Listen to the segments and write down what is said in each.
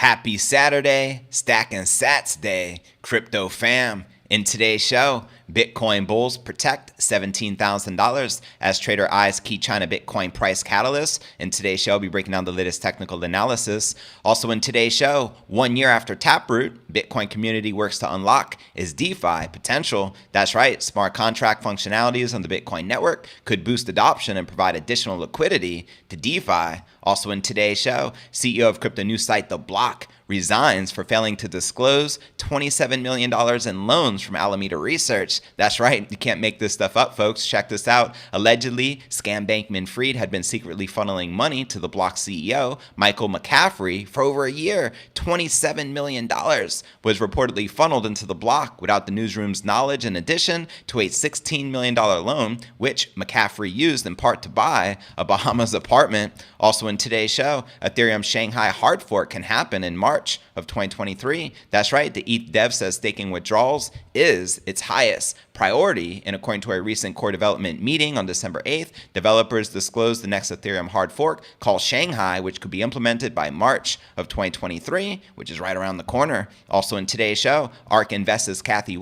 Happy Saturday, Stacking Sats Day, Crypto Fam. In today's show, Bitcoin bulls protect $17,000 as trader eyes key China Bitcoin price catalysts. In today's show, I'll be breaking down the latest technical analysis. Also in today's show, 1 year after Taproot, Bitcoin community works to unlock is DeFi potential. That's right, smart contract functionalities on the Bitcoin network could boost adoption and provide additional liquidity to DeFi. Also in today's show, CEO of crypto news site The Block resigns for failing to disclose $27 million in loans from Alameda Research. That's right, you can't make this stuff up, folks. Check this out. Allegedly, scam Bankman-Fried had been secretly funneling money to the Block CEO, Michael McCaffrey, for over a year. $27 million was reportedly funneled into the Block without the newsroom's knowledge, in addition to a $16 million loan, which McCaffrey used in part to buy a Bahamas apartment. Also in today's show, Ethereum Shanghai hard fork can happen in March of 2023. That's right, the ETH dev says staking withdrawals is its highest priority. And according to a recent core development meeting on December 8th, developers disclosed the next Ethereum hard fork called Shanghai, which could be implemented by March of 2023, which is right around the corner. Also in today's show, ARK Investors Cathie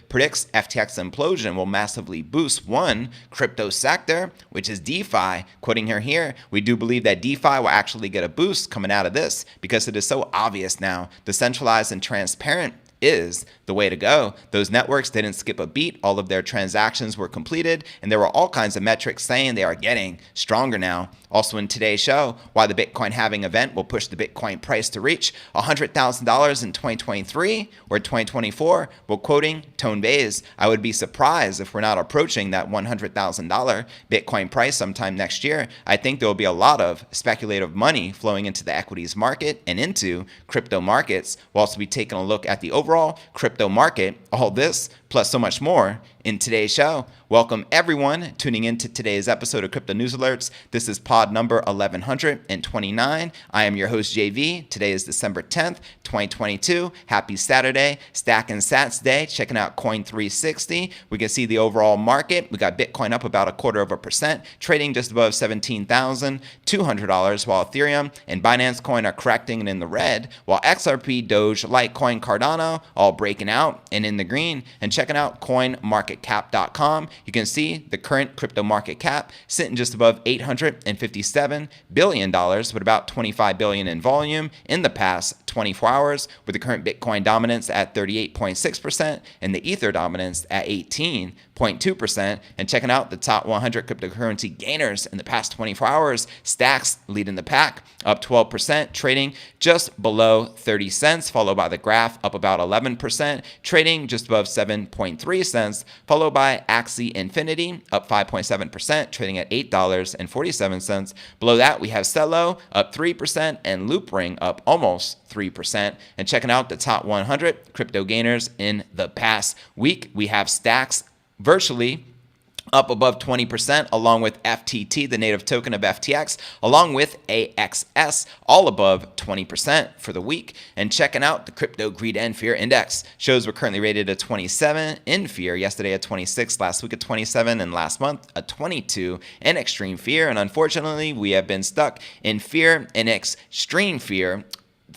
predicts FTX implosion will massively boost one crypto sector, which is DeFi. Quoting her here, we do believe that DeFi will actually get a boost coming out of this because it is so obvious now. Decentralized and transparent is the way to go. Those networks didn't skip a beat. All of their transactions were completed, and there were all kinds of metrics saying they are getting stronger now. Also in today's show, why the Bitcoin halving event will push the Bitcoin price to reach $100,000 in 2023 or 2024. Well, quoting Tone Vays, I would be surprised if we're not approaching that $100,000 Bitcoin price sometime next year. I think there will be a lot of speculative money flowing into the equities market and into crypto markets. We'll also be taking a look at the overall crypto market. All this plus so much more in today's show. Welcome everyone tuning in to today's episode of Crypto News Alerts. This is pod number 1129. I am your host JV. Today is December 10th, 2022. Happy Saturday, Stacking Sats Day. Checking out Coin 360. We can see the overall market. We got Bitcoin up about 0.25%, trading just above $17,200, while Ethereum and Binance Coin are correcting and in the red, while XRP, Doge, Litecoin, Cardano all breaking out and in the green. And checking out coinmarketcap.com, you can see the current crypto market cap sitting just above $857 billion with about $25 billion in volume in the past 24 hours, with the current Bitcoin dominance at 38.6% and the Ether dominance at 18.2%. And checking out the top 100 cryptocurrency gainers in the past 24 hours, Stacks leading the pack, up 12%, trading just below 30 cents, followed by the Graph up about 11%, trading just above 7.3 cents, followed by Axie Infinity up 5.7%, trading at $8.47. Below that, we have Cello up 3% and Loopring up almost 3%. And checking out the top 100 crypto gainers in the past week, we have Stacks virtually up above 20%, along with FTT, the native token of FTX, along with AXS, all above 20% for the week. And checking out the Crypto Greed and Fear Index, shows we're currently rated at 27 in fear, yesterday at 26, last week at 27, and last month at 22 in extreme fear. And unfortunately, we have been stuck in fear and extreme fear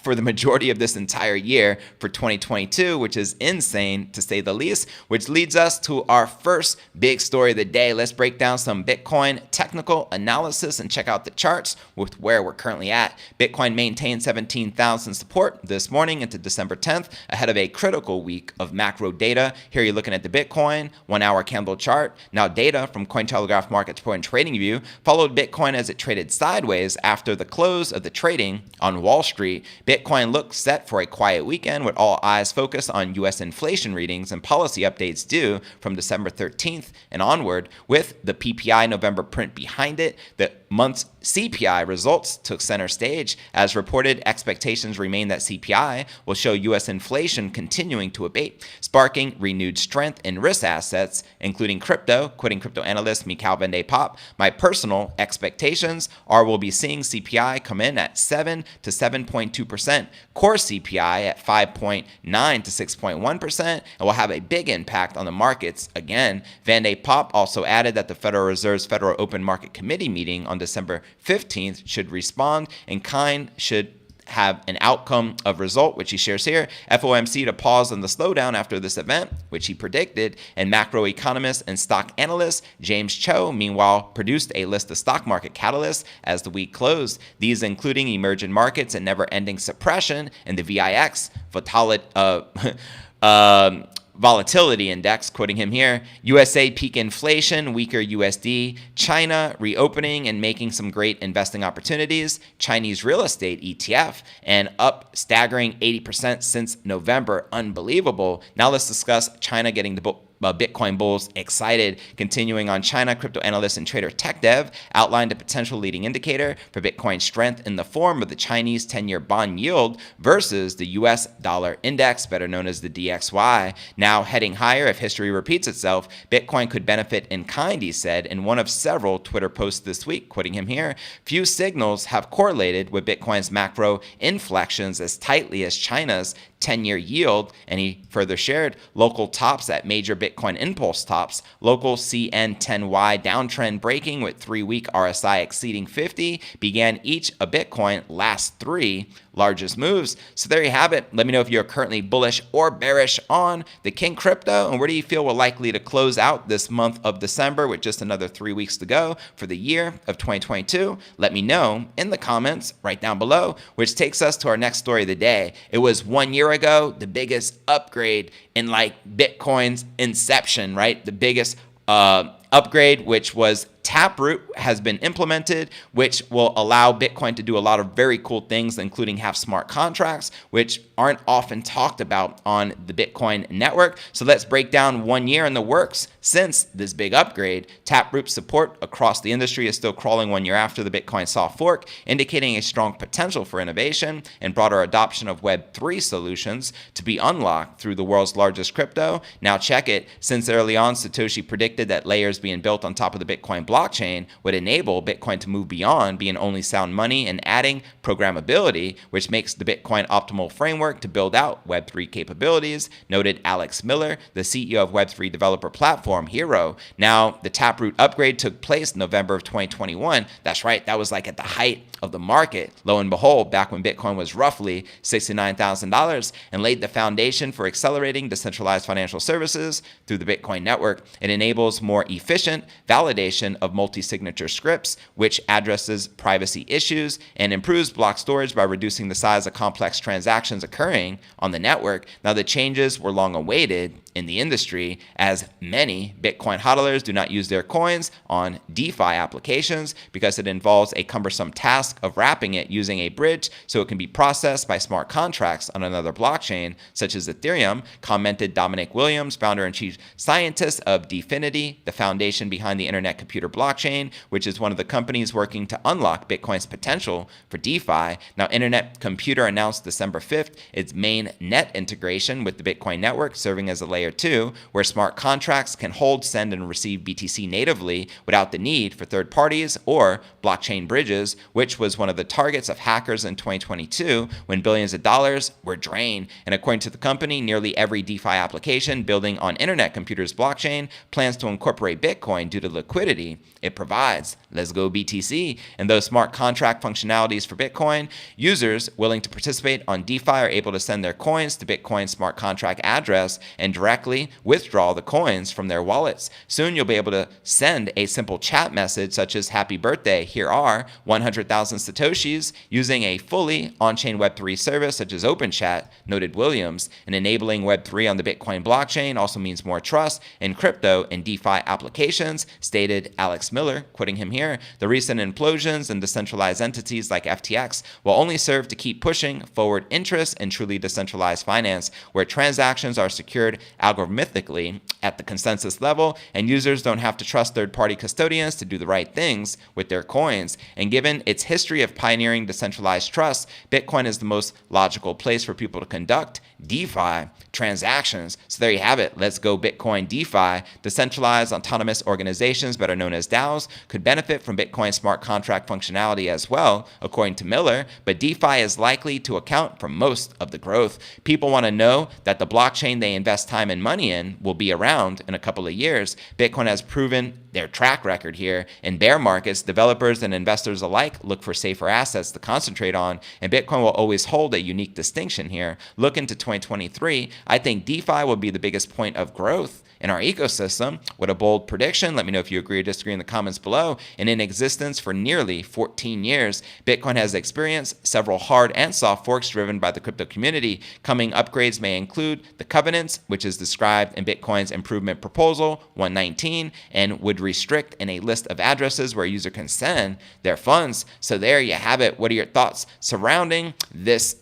for the majority of this entire year for 2022, which is insane to say the least, which leads us to our first big story of the day. Let's break down some Bitcoin technical analysis and check out the charts with where we're currently at. Bitcoin maintained 17,000 support this morning into December 10th ahead of a critical week of macro data. Here you're looking at the Bitcoin 1 hour candle chart. Now data from Cointelegraph Market Report and Trading View followed Bitcoin as it traded sideways after the close of the trading on Wall Street. Bitcoin looks set for a quiet weekend with all eyes focused on U.S. inflation readings and policy updates due from December 13th and onward. With the PPI November print behind it, the month's CPI results took center stage. As reported, expectations remain that CPI will show U.S. inflation continuing to abate, sparking renewed strength in risk assets, including crypto. Quoting crypto analyst Mikhail Van de Pop, my personal expectations are we'll be seeing CPI come in at 7 to 7.2%, core CPI at 5.9 to 6.1%, and will have a big impact on the markets again. Van de Pop also added that the Federal Reserve's Federal Open Market Committee meeting on December 15th should respond in kind should have an outcome of result, which he shares here. FOMC to pause on the slowdown after this event, which he predicted, and macroeconomist and stock analyst James Cho, meanwhile, produced a list of stock market catalysts as the week closed. These including emerging markets and never-ending suppression in the VIX, volatility index, quoting him here, USA peak inflation, weaker USD, China reopening and making some great investing opportunities, Chinese real estate ETF, and up staggering 80% since November. Unbelievable. Now let's discuss China getting the Bitcoin bulls excited. Continuing on China, crypto analyst and trader TechDev outlined a potential leading indicator for Bitcoin strength in the form of the Chinese 10-year bond yield versus the US dollar index, better known as the DXY. Now heading higher, if history repeats itself, Bitcoin could benefit in kind, he said in one of several Twitter posts this week, quoting him here. Few signals have correlated with Bitcoin's macro inflections as tightly as China's 10-year yield, and he further shared local tops at major Bitcoin impulse tops, local CN10Y downtrend breaking with 3-week RSI exceeding 50, began each a Bitcoin last 3 largest moves. So there you have it. Let me know if you're currently bullish or bearish on the King Crypto, and where do you feel we're likely to close out this month of December with just another 3 weeks to go for the year of 2022? Let me know in the comments right down below, which takes us to our next story of the day. It was 1 year ago, the biggest upgrade in like Bitcoin's inception, right? The biggest upgrade, which was Taproot, has been implemented, which will allow Bitcoin to do a lot of very cool things, including have smart contracts, which aren't often talked about on the Bitcoin network. So let's break down 1 year in the works since this big upgrade. Taproot support across the industry is still crawling 1 year after the Bitcoin soft fork, indicating a strong potential for innovation and broader adoption of Web3 solutions to be unlocked through the world's largest crypto. Now check it. Since early on, Satoshi predicted that layers being built on top of the Bitcoin blockchain would enable Bitcoin to move beyond being only sound money and adding programmability, which makes the Bitcoin optimal framework to build out Web3 capabilities, noted Alex Miller, the CEO of Web3 developer platform Hero. Now, the Taproot upgrade took place in November of 2021. That's right, that was like at the height of the market. Lo and behold, back when Bitcoin was roughly $69,000, and laid the foundation for accelerating decentralized financial services through the Bitcoin network. It enables more efficient validation of multi-signature scripts, which addresses privacy issues and improves block storage by reducing the size of complex transactions occurring on the network. Now, the changes were long awaited in the industry, as many Bitcoin hodlers do not use their coins on DeFi applications because it involves a cumbersome task of wrapping it using a bridge so it can be processed by smart contracts on another blockchain, such as Ethereum, commented Dominic Williams, founder and chief scientist of Dfinity, the foundation behind the Internet Computer Blockchain, which is one of the companies working to unlock Bitcoin's potential for DeFi. Now, Internet Computer announced December 5th its main net integration with the Bitcoin network, serving as a layer 2, where smart contracts can hold, send, and receive BTC natively without the need for third parties or blockchain bridges, which was one of the targets of hackers in 2022 when billions of dollars were drained. And according to the company, nearly every DeFi application building on Internet Computer's blockchain plans to incorporate Bitcoin due to liquidity it provides. Let's go BTC. And those smart contract functionalities for Bitcoin, users willing to participate on DeFi are able to send their coins to Bitcoin smart contract address and directly withdraw the coins from their wallets. Soon you'll be able to send a simple chat message such as "Happy birthday, here are 100,000 Satoshis," using a fully on-chain Web3 service such as OpenChat, noted Williams. And enabling Web3 on the Bitcoin blockchain also means more trust in crypto and DeFi applications, stated Alex Miller, quoting him here. The recent implosions and decentralized entities like FTX will only serve to keep pushing forward interest in truly decentralized finance, where transactions are secured algorithmically at the consensus level, and users don't have to trust third-party custodians to do the right things with their coins. And given its history of pioneering decentralized trust, Bitcoin is the most logical place for people to conduct DeFi transactions. So there you have it. Let's go Bitcoin DeFi. Decentralized autonomous organizations, better known as DAOs, could benefit benefit from Bitcoin smart contract functionality as well, according to Miller, but DeFi is likely to account for most of the growth. People want to know that the blockchain they invest time and money in will be around in a couple of years. Bitcoin has proven their track record here. In bear markets, developers and investors alike look for safer assets to concentrate on, and Bitcoin will always hold a unique distinction here. Look into 2023, I think DeFi will be the biggest point of growth in our ecosystem. With a bold prediction, let me know if you agree or disagree in the comments below. And in existence for nearly 14 years, Bitcoin has experienced several hard and soft forks driven by the crypto community. Coming upgrades may include the covenants, which is described in Bitcoin's improvement proposal 119, and would restrict in a list of addresses where a user can send their funds. So there you have it. What are your thoughts surrounding this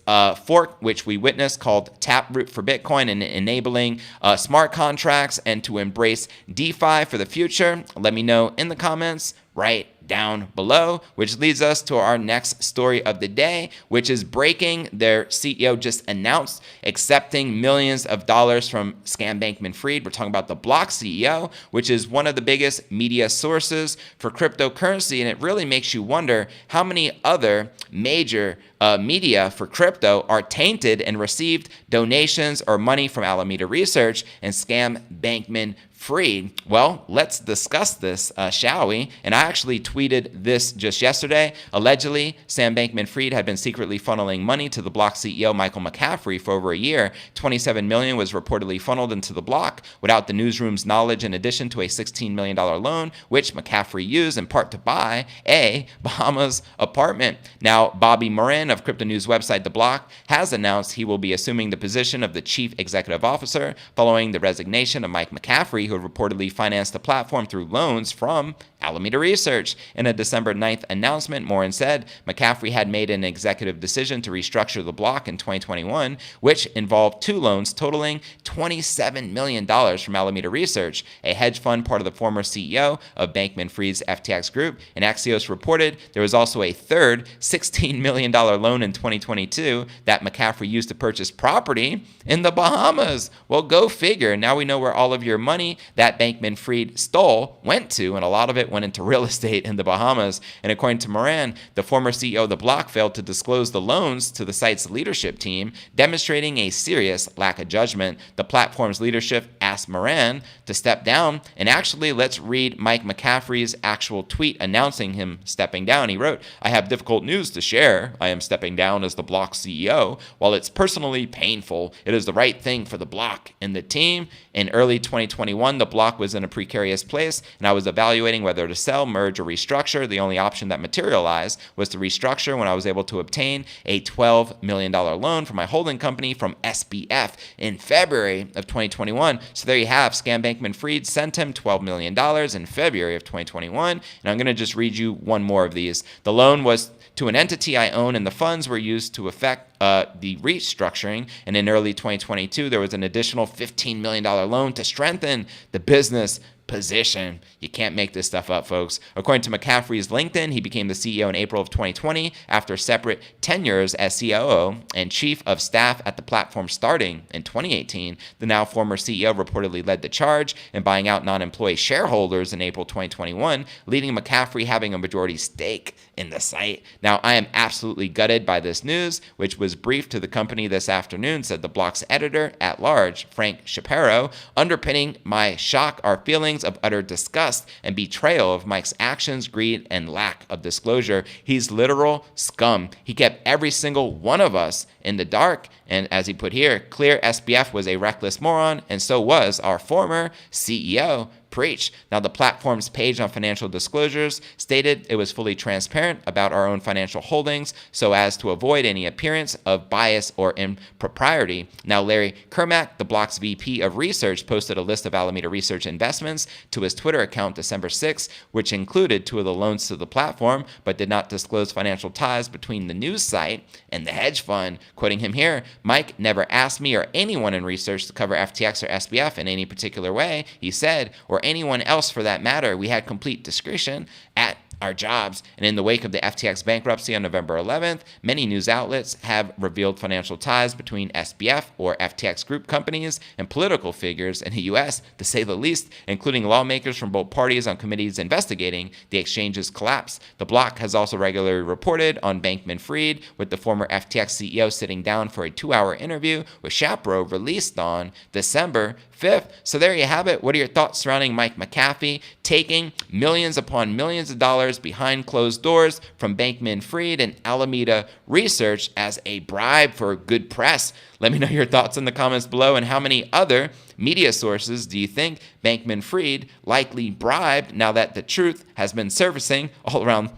fork, which we witnessed, called Taproot for Bitcoin, and enabling smart contracts and to embrace DeFi for the future? Let me know in the comments right down below, which leads us to our next story of the day, which is breaking. Their CEO just announced accepting millions of dollars from Sam Bankman-Fried. We're talking about the Block CEO, which is one of the biggest media sources for cryptocurrency, and it really makes you wonder how many other major media for crypto are tainted and received donations or money from Alameda Research and Sam Bankman-Fried. Well, let's discuss this, shall we? And I actually tweeted this just yesterday. Allegedly, Sam Bankman-Fried had been secretly funneling money to the Block CEO Michael McCaffrey for over a year. $27 million was reportedly funneled into the Block without the newsroom's knowledge, in addition to a $16 million loan, which McCaffrey used in part to buy a Bahamas apartment. Now, Bobby Morin of crypto news website The Block has announced he will be assuming the position of the chief executive officer following the resignation of Mike McCaffrey, who had reportedly financed the platform through loans from Alameda Research. In a December 9th announcement, Morin said McCaffrey had made an executive decision to restructure the Block in 2021, which involved two loans totaling $27 million from Alameda Research, a hedge fund part of the former CEO of Bankman-Fried's FTX group. And Axios reported there was also a third $16 million loan in 2022 that McCaffrey used to purchase property in the Bahamas. Well, go figure. Now we know where all of your money that Bankman-Fried stole went to, and a lot of it went into real estate in the Bahamas. And according to Moran, the former CEO of the Block failed to disclose the loans to the site's leadership team, demonstrating a serious lack of judgment. The platform's leadership asked Moran to step down. And actually, let's read Mike McCaffrey's actual tweet announcing him stepping down. He wrote, "I have difficult news to share. I am stepping down as the Block CEO. While it's personally painful, it is the right thing for the Block and the team. In early 2021, the Block was in a precarious place, and I was evaluating whether to sell, merge, or restructure. The only option that materialized was to restructure when I was able to obtain a $12 million loan from my holding company from SBF in February of 2021. So there you have, Sam Bankman-Fried sent him $12 million in February of 2021. And I'm going to just read you one more of these. The loan was to an entity I own, and the funds were used to effect the restructuring. And in early 2022, there was an additional $15 million loan to strengthen the business position." You can't make this stuff up, folks. According to McCaffrey's LinkedIn, he became the CEO in April of 2020 after separate tenures as COO and chief of staff at the platform starting in 2018. The now former CEO reportedly led the charge in buying out non-employee shareholders in April 2021, leading McCaffrey having a majority stake in the site. Now, I am absolutely gutted by this news, which was briefed to the company this afternoon, said the Block's editor-at-large, Frank Shapiro. "Underpinning my shock are feelings of utter disgust and betrayal of Mike's actions, greed, and lack of disclosure. He's literal scum. He kept every single one of us in the dark. And as he put here, clear SBF was a reckless moron, and so was our former CEO. Preach." Now, the platform's page on financial disclosures stated it was fully transparent about our own financial holdings so as to avoid any appearance of bias or impropriety. Now, Larry Kermack, the Block's VP of Research, posted a list of Alameda Research investments to his Twitter account December 6th, which included two of the loans to the platform, but did not disclose financial ties between the news site and the hedge fund. Quoting him here, "Mike never asked me or anyone in research to cover FTX or SBF in any particular way," he said, "or anyone else for that matter. We had complete discretion at our jobs. And in the wake of the FTX bankruptcy on November 11th, many news outlets have revealed financial ties between SBF or FTX group companies and political figures in the U.S., to say the least, including lawmakers from both parties on committees investigating the exchange's collapse. The Block has also regularly reported on Bankman-Fried, with the former FTX CEO sitting down for a 2-hour interview with Shapiro released on December 5th. So there you have it. What are your thoughts surrounding Mike McAfee taking millions upon millions of dollars behind closed doors from Bankman-Fried and Alameda Research as a bribe for good press? Let me know your thoughts in the comments below, and how many other media sources do you think Bankman-Fried likely bribed now that the truth has been surfacing all around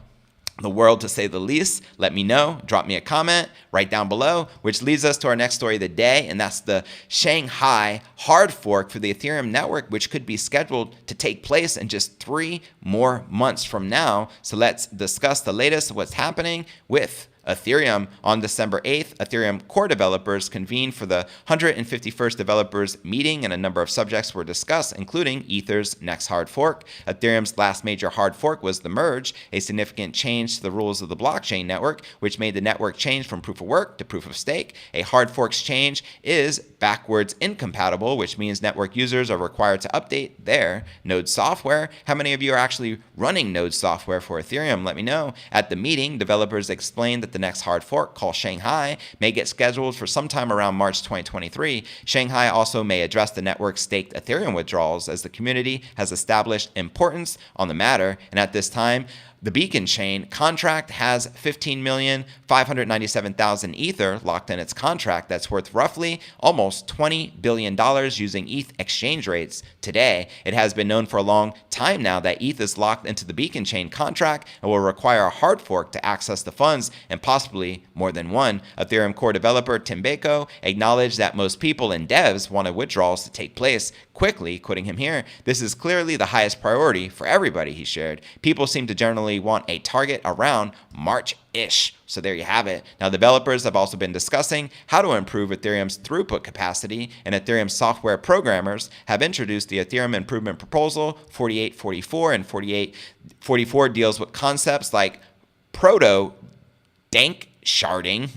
the world, to say the least? Let me know. Drop me a comment right down below, which leads us to our next story of the day, and that's the Shanghai hard fork for the Ethereum network, which could be scheduled to take place in just 3 more months from now. So let's discuss the latest of what's happening with Ethereum. On December 8th, Ethereum core developers convened for the 151st developers meeting, and a number of subjects were discussed, including Ether's next hard fork. Ethereum's last major hard fork was the merge, a significant change to the rules of the blockchain network, which made the network change from proof of work to proof of stake. A hard fork's change is backwards incompatible, which means network users are required to update their node software. How many of you are actually running node software for Ethereum? Let me know. At the meeting, developers explained that the next hard fork, called Shanghai, may get scheduled for sometime around March 2023. Shanghai also may address the network's staked Ethereum withdrawals, as the community has established importance on the matter. And at this time, the Beacon Chain contract has 15,597,000 Ether locked in its contract. That's worth roughly almost $20 billion using ETH exchange rates today. It has been known for a long time now that ETH is locked into the Beacon Chain contract and will require a hard fork to access the funds, and possibly more than one. Ethereum core developer Tim Bako acknowledged that most people and devs wanted withdrawals to take place quickly, quoting him here. "This is clearly the highest priority for everybody," he shared. "People seem to generally want a target around March-ish." So there you have it. Now, developers have also been discussing how to improve Ethereum's throughput capacity, and Ethereum software programmers have introduced the Ethereum Improvement Proposal 4844, and 4844 deals with concepts like proto-dank sharding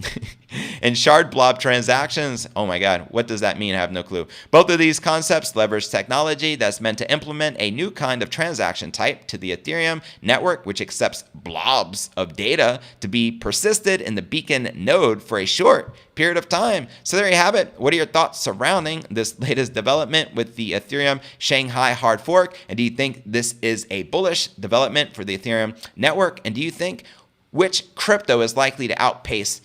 and shard blob transactions. Oh my God, what does that mean? I have no clue. Both of these concepts leverage technology that's meant to implement a new kind of transaction type to the Ethereum network, which accepts blobs of data to be persisted in the Beacon node for a short period of time. So there you have it. What are your thoughts surrounding this latest development with the Ethereum Shanghai hard fork? And do you think this is a bullish development for the Ethereum network? And do you think which crypto is likely to outpace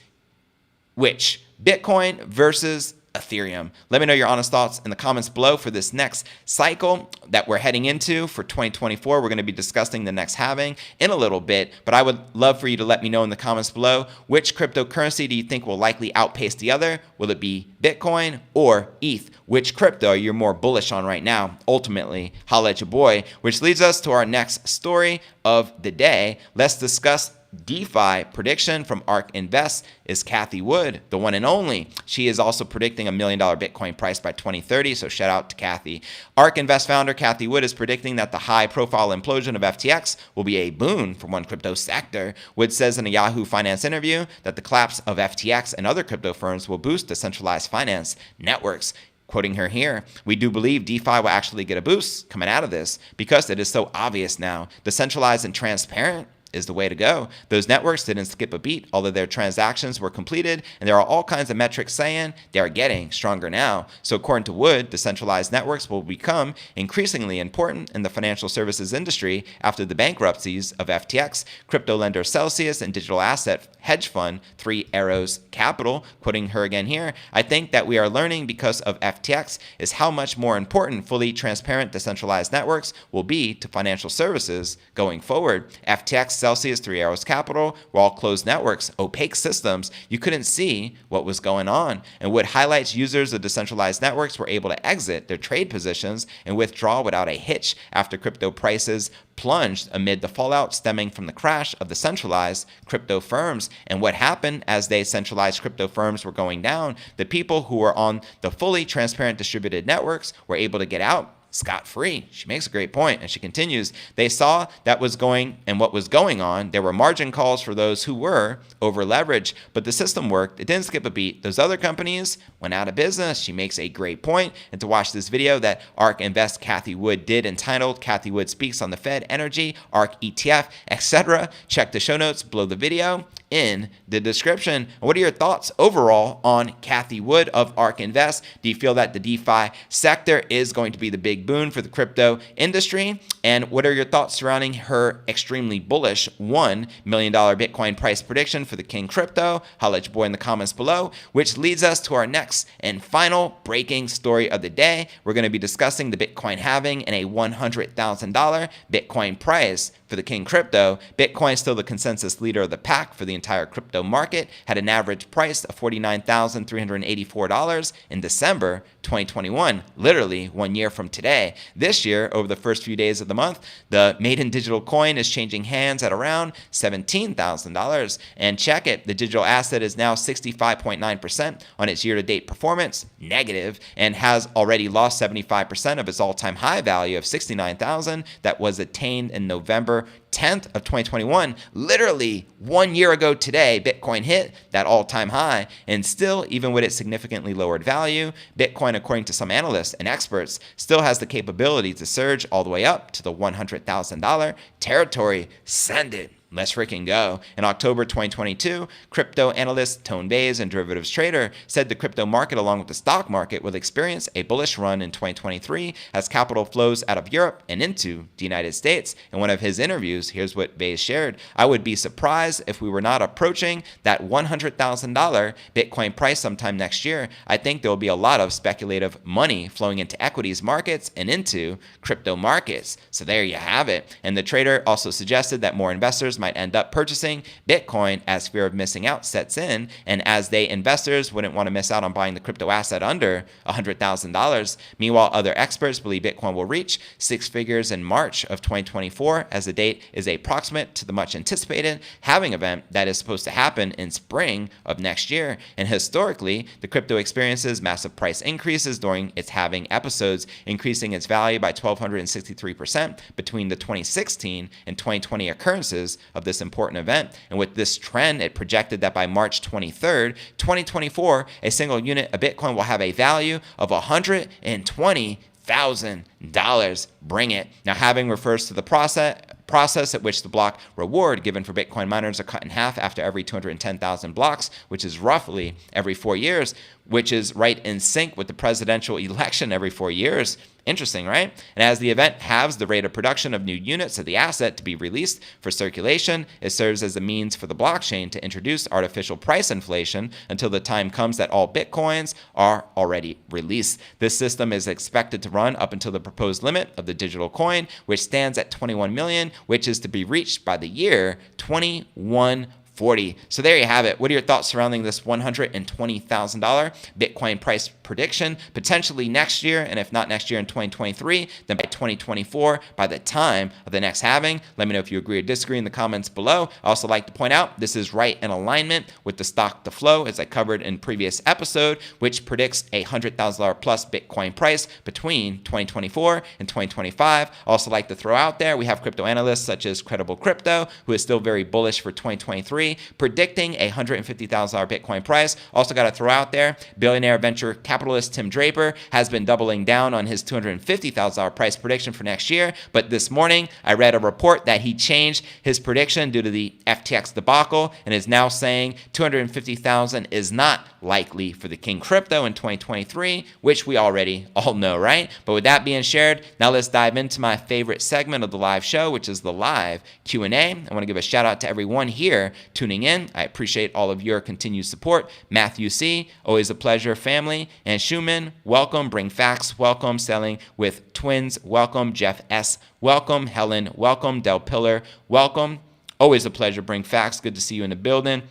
which, Bitcoin versus Ethereum? Let me know your honest thoughts in the comments below. For this next cycle that we're heading into for 2024, we're going to be discussing the next halving in a little bit, but I would love for you to let me know in the comments below, which cryptocurrency do you think will likely outpace the other? Will it be Bitcoin or ETH? Which crypto are you more bullish on right now? Ultimately, holla at your boy. Which leads us to our next story of the day. Let's discuss DeFi prediction from ARK Invest. Is Cathie Wood, the one and only. She is also predicting $1 million Bitcoin price by 2030, so shout out to Cathie. ARK Invest founder Cathie Wood is predicting that the high-profile implosion of FTX will be a boon for one crypto sector. Wood says in a Yahoo Finance interview that the collapse of FTX and other crypto firms will boost decentralized finance networks. Quoting her here, "We do believe DeFi will actually get a boost coming out of this because it is so obvious now. Decentralized and transparent is the way to go. Those networks didn't skip a beat. All of their transactions were completed, and there are all kinds of metrics saying they are getting stronger now." So according to Wood, decentralized networks will become increasingly important in the financial services industry after the bankruptcies of FTX, crypto lender Celsius, and digital asset hedge fund Three Arrows Capital. Quoting her again here, "I think that we are learning because of FTX is how much more important fully transparent decentralized networks will be to financial services going forward. FTX, Celsius, Three Arrows Capital were all closed networks, opaque systems. You couldn't see what was going on." And Wood highlights users of decentralized networks were able to exit their trade positions and withdraw without a hitch after crypto prices plunged amid the fallout stemming from the crash of the centralized crypto firms. And what happened as they centralized crypto firms were going down, the people who were on the fully transparent distributed networks were able to get out scot-free. She makes a great point, and she continues, they saw that was going and what was going on. There were margin calls for those who were over leveraged, but the system worked. It didn't skip a beat. Those other companies went out of business. She makes a great point. And to watch this video that ARK Invest Cathie Wood did entitled Cathie Wood Speaks on the Fed, Energy, ARK ETF, etc., check the show notes below the video in the description. What are your thoughts overall on Cathie Wood of ARK Invest? Do you feel that the DeFi sector is going to be the big boon for the crypto industry? And what are your thoughts surrounding her extremely bullish $1 million Bitcoin price prediction for the King Crypto? Holla at your boy in the comments below, which leads us to our next and final breaking story of the day. We're going to be discussing the Bitcoin halving and a $100,000 Bitcoin price for the King Crypto. Bitcoin is still the consensus leader of the pack for the entire crypto market, had an average price of $49,384 in December 2021, literally 1 year from today. This year, over the first few days of the month, the maiden digital coin is changing hands at around $17,000. And check it, the digital asset is now 65.9% on its year-to-date performance, negative, and has already lost 75% of its all-time high value of $69,000 that was attained in November 10th of 2021. Literally 1 year ago today, Bitcoin hit that all-time high, and still, even with its significantly lowered value, Bitcoin, according to some analysts and experts, still has the capability to surge all the way up to the $100,000 territory. Send it. Let's freaking go. In October 2022, crypto analyst Tone Vays and derivatives trader said the crypto market, along with the stock market, will experience a bullish run in 2023 as capital flows out of Europe and into the United States. In one of his interviews, here's what Vays shared. I would be surprised if we were not approaching that $100,000 Bitcoin price sometime next year. I think there will be a lot of speculative money flowing into equities markets and into crypto markets. So there you have it. And the trader also suggested that more investors might end up purchasing Bitcoin as fear of missing out sets in, and as investors wouldn't want to miss out on buying the crypto asset under $100,000. Meanwhile, other experts believe Bitcoin will reach six figures in March of 2024, as the date is approximate to the much anticipated halving event that is supposed to happen in spring of next year. And historically, the crypto experiences massive price increases during its halving episodes, increasing its value by 1,263% between the 2016 and 2020 occurrences of this important event. And with this trend, it projected that by March 23rd, 2024, a single unit of Bitcoin will have a value of $120,000. Bring it. Now, halving refers to the process at which the block reward given for Bitcoin miners are cut in half after every 210,000 blocks, which is roughly every 4 years, which is right in sync with the presidential election every 4 years. Interesting, right? And as the event halves the rate of production of new units of the asset to be released for circulation, it serves as a means for the blockchain to introduce artificial price inflation until the time comes that all Bitcoins are already released. This system is expected to run up until the proposed limit of the digital coin, which stands at 21 million, which is to be reached by the year 2140. So there you have it. What are your thoughts surrounding this $120,000 Bitcoin price prediction? Potentially next year, and if not next year in 2023, then by 2024, by the time of the next halving. Let me know if you agree or disagree in the comments below. I also like to point out this is right in alignment with the stock to flow, as I covered in previous episode, which predicts a $100,000 plus Bitcoin price between 2024 and 2025. I also like to throw out there, we have crypto analysts such as Credible Crypto, who is still very bullish for 2023, predicting a $150,000 Bitcoin price. Also got to throw out there, billionaire venture capitalist Tim Draper has been doubling down on his $250,000 price prediction for next year. But this morning, I read a report that he changed his prediction due to the FTX debacle and is now saying $250,000 is not likely for the King Crypto in 2023, which we already all know, right? But with that being shared, now let's dive into my favorite segment of the live show, which is the live Q&A. I want to give a shout out to everyone here tuning in. I appreciate all of your continued support. Matthew C., always a pleasure, family. And Schumann, welcome. Bring Facts, welcome. Selling with Twins, welcome. Jeff S., welcome. Helen, welcome. Del Pillar, welcome. Always a pleasure. Bring Facts. Good to see you in the building.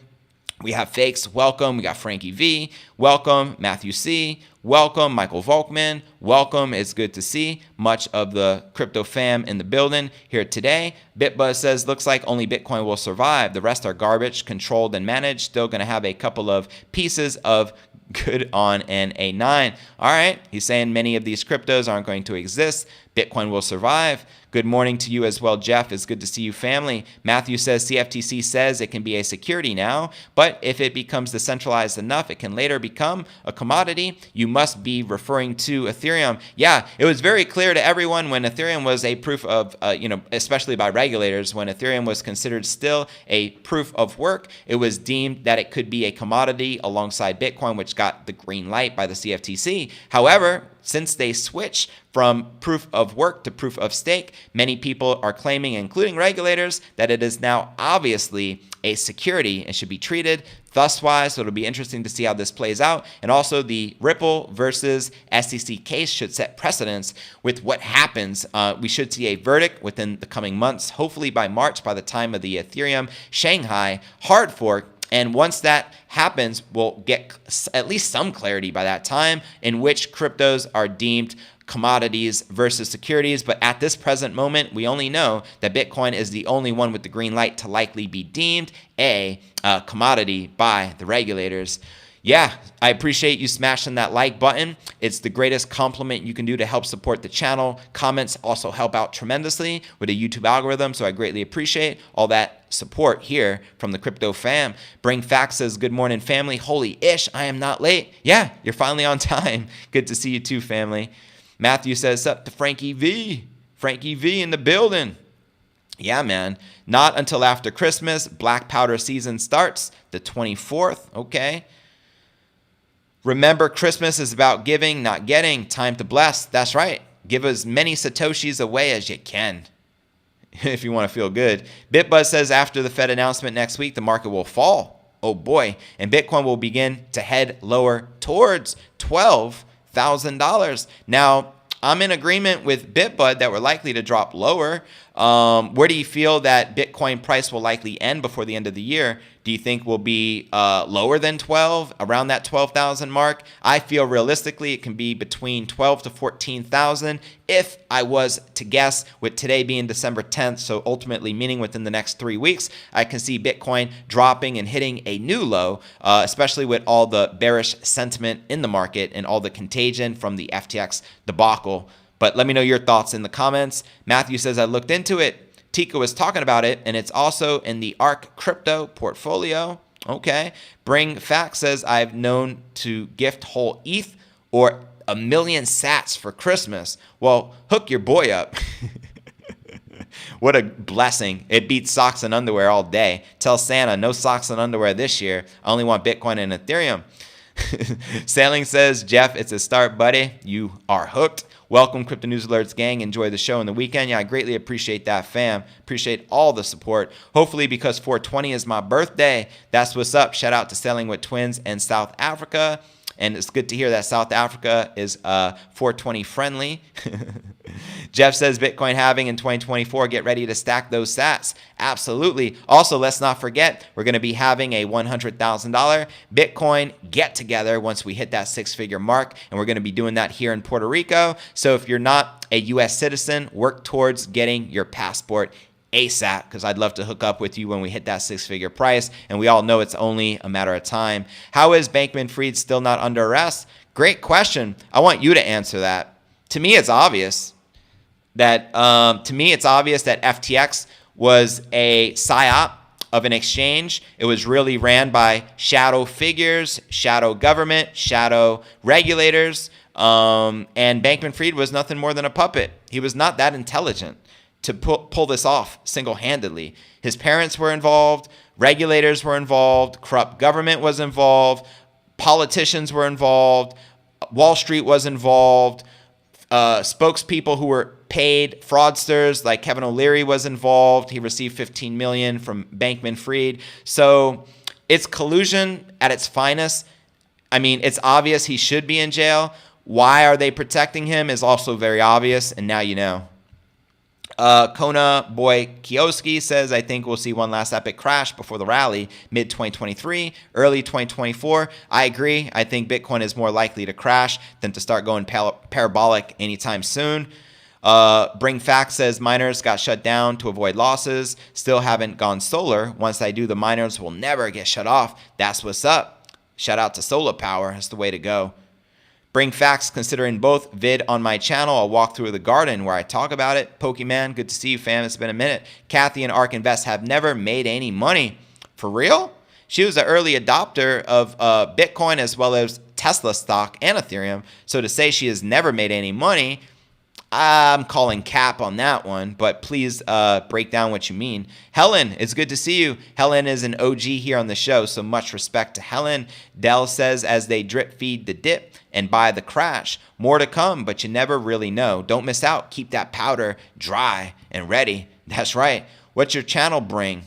We have Fakes, welcome. We got Frankie V, welcome. Matthew C., welcome. Michael Volkman, welcome. It's good to see much of the crypto fam in the building here today. BitBuzz says, looks like only Bitcoin will survive. The rest are garbage, controlled and managed. Still going to have a couple of pieces of Good on an A9. All right. He's saying many of these cryptos aren't going to exist. Bitcoin will survive. Good morning to you as well, Jeff. It's good to see you, family. Matthew says CFTC says it can be a security now, but if it becomes decentralized enough, it can later become a commodity. You must be referring to Ethereum. Yeah, it was very clear to everyone when Ethereum was a proof of, especially by regulators, when Ethereum was considered still a proof of work, it was deemed that it could be a commodity alongside Bitcoin, which got the green light by the CFTC. However, since they switched from proof of work to proof of stake, many people are claiming, including regulators, that it is now obviously a security and should be treated thus-wise. So it'll be interesting to see how this plays out. And also the Ripple versus SEC case should set precedents with what happens. We should see a verdict within the coming months, hopefully by March, by the time of the Ethereum Shanghai hard fork. And once that happens, we'll get at least some clarity by that time in which cryptos are deemed commodities versus securities. But at this present moment, we only know that Bitcoin is the only one with the green light to likely be deemed a commodity by the regulators. Yeah, I appreciate you smashing that like button. It's the greatest compliment you can do to help support the channel. Comments also help out tremendously with the YouTube algorithm, so I greatly appreciate all that support here from the crypto fam. Bring Facts says, good morning, family. Holy ish, I am not late. Yeah, you're finally on time. Good to see you too, family. Matthew says, up to Frankie V. Frankie V in the building. Yeah, man. Not until after Christmas. Black powder season starts the 24th. Okay. Remember, Christmas is about giving, not getting. Time to bless. That's right. Give as many Satoshis away as you can if you want to feel good. BitBuzz says after the Fed announcement next week, the market will fall. Oh boy. And Bitcoin will begin to head lower towards $12,000. Now, I'm in agreement with BitBud that we're likely to drop lower. Where do you feel that Bitcoin price will likely end before the end of the year? Do you think we'll be lower than 12, around that 12,000 mark? I feel realistically it can be between 12 to 14,000 if I was to guess, with today being December 10th, so ultimately meaning within the next 3 weeks, I can see Bitcoin dropping and hitting a new low, especially with all the bearish sentiment in the market and all the contagion from the FTX debacle. But let me know your thoughts in the comments. Matthew says, I looked into it. Tika was talking about it, and it's also in the ARK crypto portfolio. Okay. Bring Facts says, I've known to gift whole ETH or 1 million sats for Christmas. Well, hook your boy up. What a blessing. It beats socks and underwear all day. Tell Santa, no socks and underwear this year. I only want Bitcoin and Ethereum. Sailing says, Jeff, it's a start, buddy. You are hooked. Welcome, Crypto News Alerts gang. Enjoy the show in the weekend. Yeah, I greatly appreciate that, fam. Appreciate all the support. Hopefully, because 420 is my birthday, that's what's up. Shout out to Sailing with Twins in South Africa. And it's good to hear that South Africa is 420 friendly. Jeff says Bitcoin halving in 2024. Get ready to stack those sats. Absolutely. Also, let's not forget, we're going to be having a $100,000 Bitcoin get together once we hit that 6-figure mark. And we're going to be doing that here in Puerto Rico. So if you're not a U.S. citizen, work towards getting your passport ASAP, because I'd love to hook up with you when we hit that 6-figure price, and we all know it's only a matter of time. How is Bankman-Fried still not under arrest? Great question. I want you to answer that. To me, it's obvious that FTX was a psyop of an exchange. It was really ran by shadow figures, shadow government, shadow regulators, and Bankman-Fried was nothing more than a puppet. He was not that intelligent to pull this off single-handedly. His parents were involved, regulators were involved, corrupt government was involved, politicians were involved, Wall Street was involved, spokespeople who were paid, fraudsters like Kevin O'Leary was involved. He received $15 million from Bankman-Fried. So it's collusion at its finest. I mean, it's obvious he should be in jail. Why are they protecting him is also very obvious, and now you know. Kona Boy Kioski says, I think we'll see one last epic crash before the rally, mid-2023, early 2024. I agree. I think Bitcoin is more likely to crash than to start going parabolic anytime soon. Bring Facts says, miners got shut down to avoid losses. Still haven't gone solar. Once I do, the miners will never get shut off. That's what's up. Shout out to solar power. That's the way to go. Bring facts considering both vid on my channel. I'll walk through the garden where I talk about it. Pokemon, good to see you, fam. It's been a minute. Cathie and ARK Invest have never made any money. For real? She was an early adopter of Bitcoin as well as Tesla stock and Ethereum. So to say she has never made any money, I'm calling cap on that one, but please break down what you mean. Helen, it's good to see you. Helen is an OG here on the show, so much respect to Helen. Dell says, as they drip feed the dip and buy the crash. More to come, but you never really know. Don't miss out. Keep that powder dry and ready. That's right. What's your channel bring?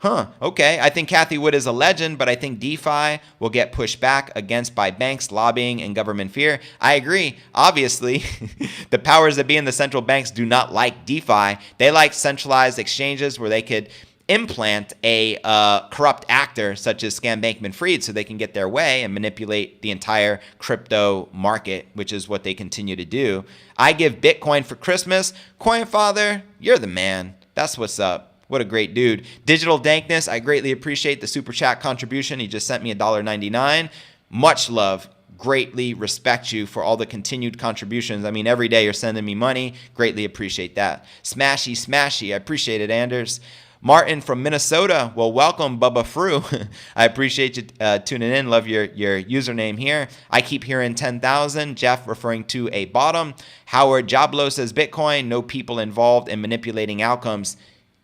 Okay. I think Cathie Wood is a legend, but I think DeFi will get pushed back against by banks, lobbying, and government fear. I agree. Obviously, the powers that be in the central banks do not like DeFi. They like centralized exchanges where they could implant a corrupt actor such as Sam Bankman-Fried so they can get their way and manipulate the entire crypto market, which is what they continue to do. I give Bitcoin for Christmas. Coin Father, you're the man. That's what's up. What a great dude. Digital Dankness, I greatly appreciate the super chat contribution. He just sent me $1.99. Much love. Greatly respect you for all the continued contributions. I mean, every day you're sending me money. Greatly appreciate that. Smashy, smashy. I appreciate it, Anders. Martin from Minnesota. Well, welcome, Bubba Fru. I appreciate you tuning in. Love your username here. I keep hearing 10,000. Jeff referring to a bottom. Howard Jablo says Bitcoin, no people involved in manipulating outcomes.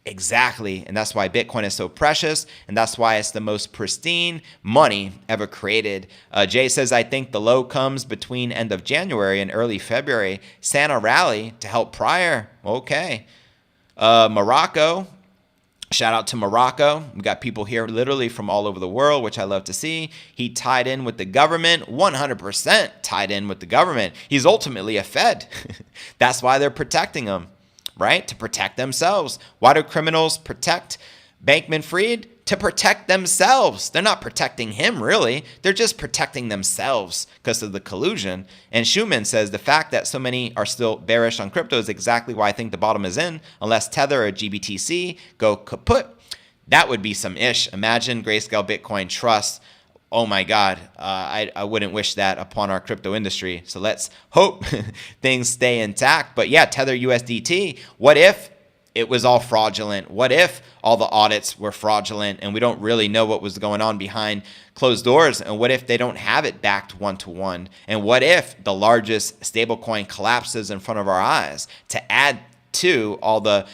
Exactly. And that's why Bitcoin is so precious. And that's why it's the most pristine money ever created. Jay says, I think the low comes between end of January and early February. Santa rally to help prior. Okay. Morocco. Shout out to Morocco. We got people here literally from all over the world, which I love to see. He tied in with the government, 100% tied in with the government. He's ultimately a Fed. That's why they're protecting him. Right? To protect themselves. Why do criminals protect Bankman-Fried? To protect themselves. They're not protecting him, really. They're just protecting themselves because of the collusion. And Schumann says the fact that so many are still bearish on crypto is exactly why I think the bottom is in. Unless Tether or GBTC go kaput. That would be some ish. Imagine Grayscale Bitcoin Trust. Oh my God, I wouldn't wish that upon our crypto industry. So let's hope things stay intact. But yeah, Tether USDT, what if it was all fraudulent? What if all the audits were fraudulent and we don't really know what was going on behind closed doors? And what if they don't have it backed one-to-one? And what if the largest stablecoin collapses in front of our eyes? To add to all the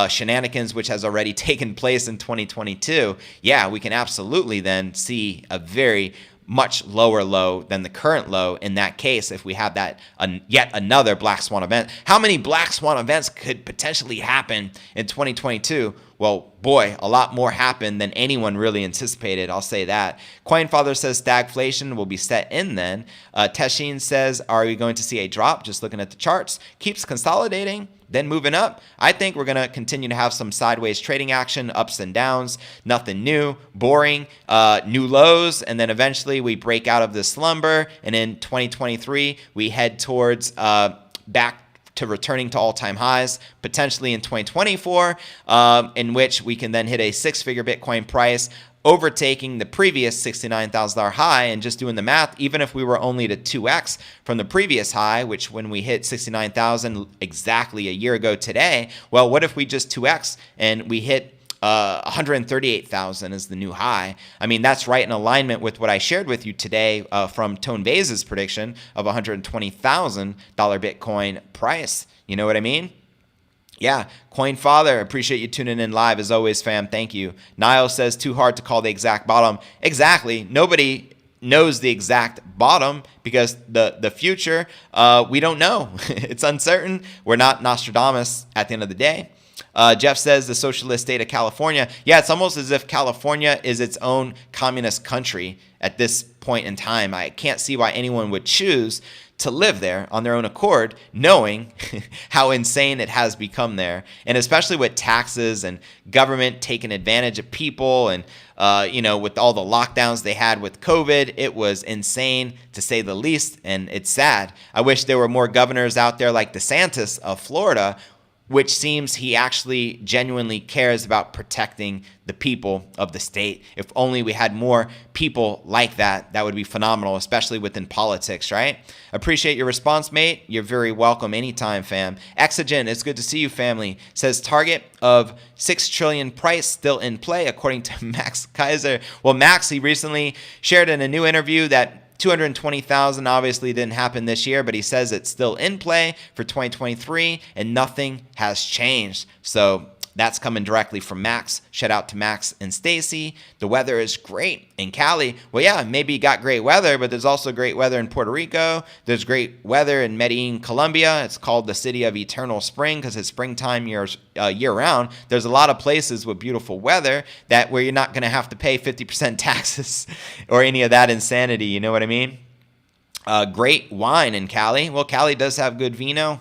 shenanigans which has already taken place in 2022, yeah, we can absolutely then see a very much lower low than the current low in that case if we have that yet another black swan event. How many black swan events could potentially happen in 2022? Well, boy, a lot more happened than anyone really anticipated. I'll say that. Coinfather says stagflation will be set in then. Teshin says, are we going to see a drop? Just looking at the charts. Keeps consolidating, then moving up. I think we're going to continue to have some sideways trading action, ups and downs, nothing new, boring, new lows, and then eventually we break out of this slumber, and in 2023, we head towards back to returning to all-time highs, potentially in 2024, in which we can then hit a six-figure Bitcoin price, overtaking the previous $69,000 high. And just doing the math, even if we were only to 2x from the previous high, which when we hit 69,000 exactly a year ago today, well, what if we just 2x and we hit 138,000 is the new high? I mean, that's right in alignment with what I shared with you today from Tone Vays' prediction of $120,000 Bitcoin price. You know what I mean? Yeah, Coin Father, appreciate you tuning in live as always, fam. Thank you. Niall says too hard to call the exact bottom. Exactly. Nobody knows the exact bottom because the future, we don't know. It's uncertain. We're not Nostradamus at the end of the day. Jeff says the socialist state of California. Yeah, it's almost as if California is its own communist country at this point in time. I can't see why anyone would choose to live there on their own accord, knowing how insane it has become there. And especially with taxes and government taking advantage of people and, with all the lockdowns they had with COVID, it was insane to say the least. And it's sad. I wish there were more governors out there like DeSantis of Florida which seems he actually genuinely cares about protecting the people of the state. If only we had more people like that, that would be phenomenal, especially within politics, right? Appreciate your response, mate. You're very welcome anytime, fam. Exogen, it's good to see you, family. Says target of 6 trillion price still in play, according to Max Kaiser. Well, Max, he recently shared in a new interview that 220,000 obviously didn't happen this year, but he says it's still in play for 2023 and nothing has changed. So that's coming directly from Max. Shout out to Max and Stacy. The weather is great in Cali. Well, yeah, maybe you got great weather, but there's also great weather in Puerto Rico. There's great weather in Medellin, Colombia. It's called the city of eternal spring because it's springtime year round. There's a lot of places with beautiful weather that where you're not going to have to pay 50% taxes or any of that insanity. You know what I mean? Great wine in Cali. Well, Cali does have good vino.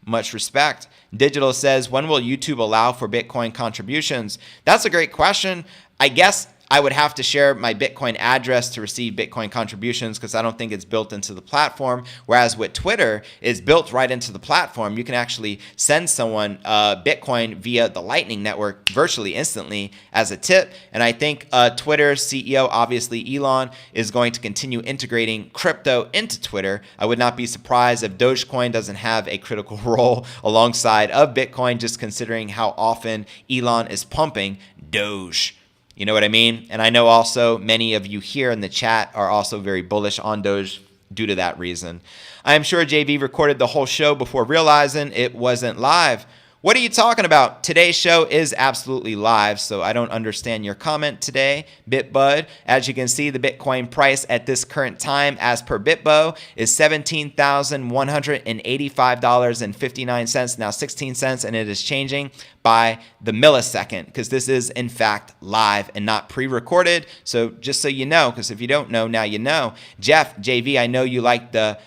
Much respect. Digital says, when will YouTube allow for Bitcoin contributions? That's a great question. I guess I would have to share my Bitcoin address to receive Bitcoin contributions because I don't think it's built into the platform. Whereas with Twitter, it's built right into the platform. You can actually send someone Bitcoin via the Lightning Network virtually instantly as a tip. And I think Twitter's CEO, obviously Elon, is going to continue integrating crypto into Twitter. I would not be surprised if Dogecoin doesn't have a critical role alongside of Bitcoin, just considering how often Elon is pumping Doge. You know what I mean? And I know also many of you here in the chat are also very bullish on Doge due to that reason. I am sure JV recorded the whole show before realizing it wasn't live. What are you talking about? Today's show is absolutely live, so I don't understand your comment today, BitBud. As you can see, the Bitcoin price at this current time, as per BitBo, is $17,185.59, now 16 cents, and it is changing by the millisecond because this is, in fact, live and not pre-recorded. So just so you know, because if you don't know, now you know. Jeff, JV, I know you like the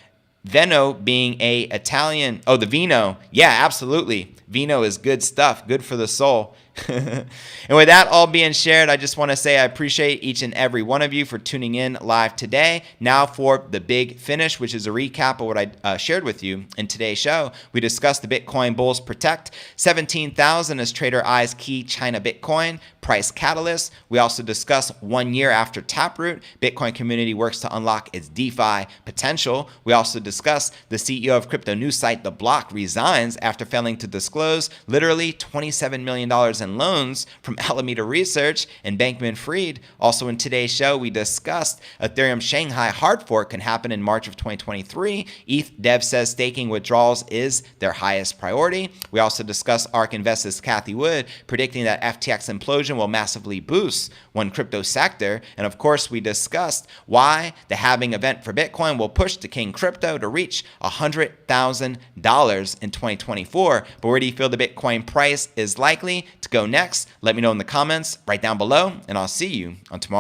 Vino being a Italian. Oh, the Vino. Yeah, absolutely. Vino is good stuff, good for the soul. And with that all being shared, I just want to say I appreciate each and every one of you for tuning in live today. Now for the big finish, which is a recap of what I shared with you in today's show. We discussed the Bitcoin bulls protect, 17,000 as Trader I's key China Bitcoin, price catalyst. We also discussed 1 year after Taproot, Bitcoin community works to unlock its DeFi potential. We also discussed the CEO of crypto news site The Block resigns after failing to disclose literally $27 million in loans from Alameda Research and Bankman-Fried. Also in today's show, we discussed Ethereum Shanghai hard fork can happen in March of 2023. ETH Dev says staking withdrawals is their highest priority. We also discussed ARK Investors Cathie Wood predicting that FTX implosion will massively boost one crypto sector. And of course, we discussed why the halving event for Bitcoin will push the King Crypto to reach $100,000 in 2024. But where do you feel the Bitcoin price is likely to go next? Let me know in the comments right down below, and I'll see you on tomorrow's